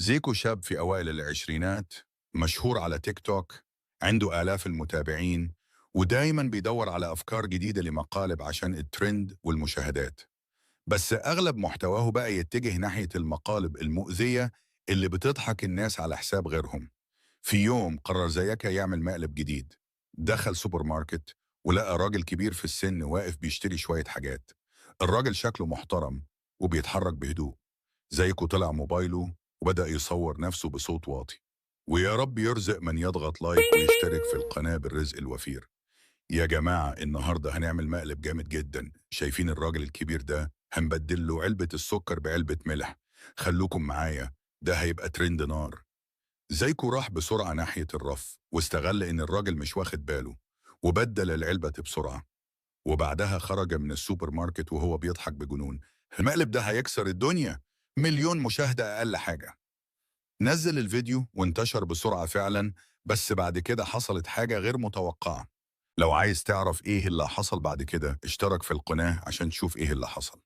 زيكو شاب في أوائل العشرينات، مشهور على تيك توك، عنده آلاف المتابعين، ودايما بيدور على أفكار جديدة لمقالب عشان الترند والمشاهدات. بس أغلب محتواه بقى يتجه ناحية المقالب المؤذية اللي بتضحك الناس على حساب غيرهم. في يوم قرر زيكا يعمل مقلب جديد. دخل سوبر ماركت ولقى راجل كبير في السن واقف بيشتري شوية حاجات. الراجل شكله محترم وبيتحرك بهدوء. زيكو طلع موبايله وبدأ يصور نفسه بصوت واطي: ويا رب يرزق من يضغط لايك ويشترك في القناة بالرزق الوفير. يا جماعة النهاردة هنعمل مقلب جامد جدا. شايفين الراجل الكبير ده؟ هنبدل له علبة السكر بعلبة ملح. خلوكم معايا، ده هيبقى ترند نار. زيكو راح بسرعة ناحية الرف واستغل إن الراجل مش واخد باله، وبدل العلبة بسرعة. وبعدها خرج من السوبر ماركت وهو بيضحك بجنون. المقلب ده هيكسر الدنيا، مليون مشاهدة أقل حاجة. نزل الفيديو وانتشر بسرعة فعلا. بس بعد كده حصلت حاجة غير متوقعة. لو عايز تعرف ايه اللي حصل بعد كده اشترك في القناة عشان تشوف ايه اللي حصل.